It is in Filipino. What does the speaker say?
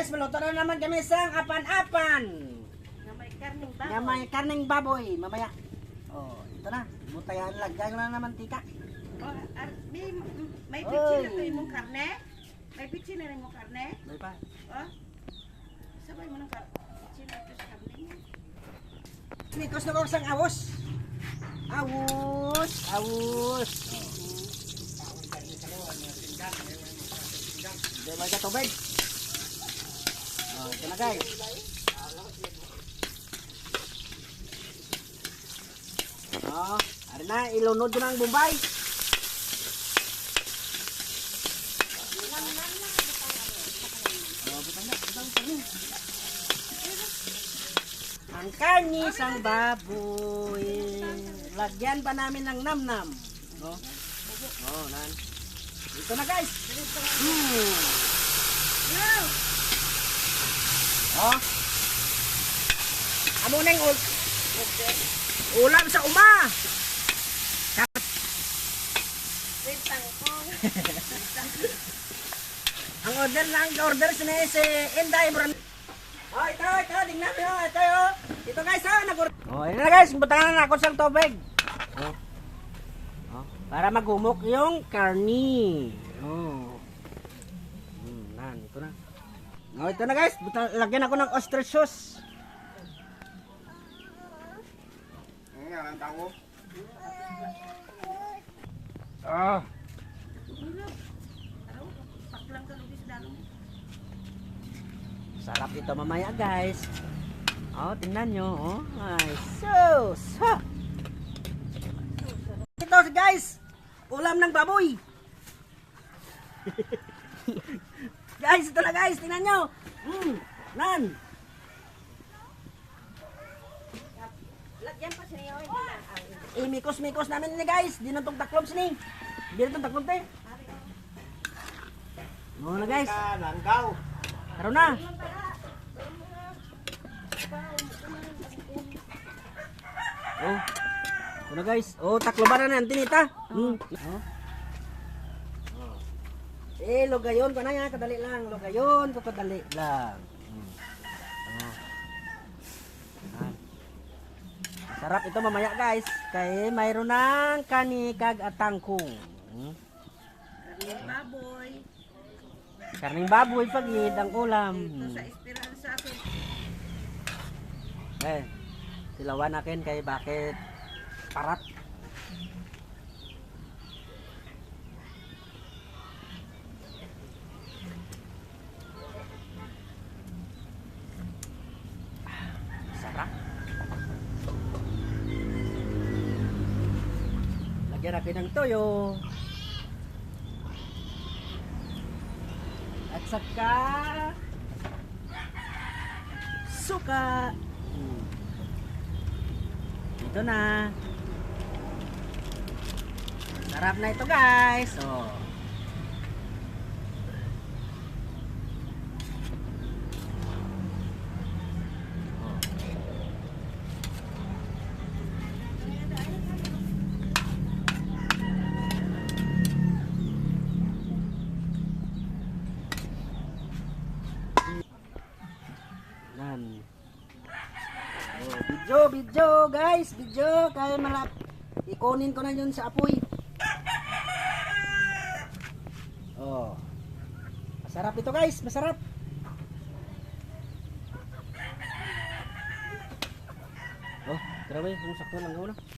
guys, maluto na naman kami sa apan-apan. Na may karning baboy, mamaya. Oh, ito na. Butayan, lagyan na naman tika. Oh, may pitsin na rin mong karne? May pitsin na rin mong karne? May pa. Oh? Sabay mo ng pitsin na ito sa karne mo. Nikos na ko sang awos. Awos, awos. Hindi may katubig. Oh, ito na guys. Oh, ari na, ilunod ko ng Bombay. Ang karnis ang baboy. Lagyan pa namin ng namnam. No? Oh, nan. Ito na guys. Oh. Amo na yung ulam sa uma. Ang order sa si Inday Bron. Oh, ito, tingnan nyo, ito yun. Ito guys, oh, ito na guys, butangan na ako sa tubig. Oh. Oh, para magumok yung karni. Oh. Ito na. Oh, ito na guys, lagyan ako ng ostrich sauce. Ang tawo. Ah. Sarap ito mamaya guys. Oh, tingnan nyo. Oh, ay, sauce. Ha! Ito guys, ulam ng baboy. Guys, ito na guys, tingnan nyo. Nan. Lagyan pa siya yun. Mikos-mikos namin ni guys. Di nang taklom sini. Di nang taklom te. Ano na guys? Langgaw. Taro na. Oh. Ito na guys. Oh, takloban na natin ita. Oh. Logayon ko na yan. Kadali lang. Logayon ko kadali lang. Sarap ito mamaya guys. Kaya mayroon ng kanikag at tangkong. Karning baboy. Karning baboy pagid ang ulam. Ito sa esperanza sa akin. Silawan nakin kay bakit parat. Sarap. Lagyan natin ng toyo. At saka suka. Ito na. Sarap na ito guys. Oh. Yan. Video guys, video kaya malap. Ikunin ko na yun sa apoy. Oh. Masarap ito guys, masarap. Oh, grabe, kung sakto lang ako na.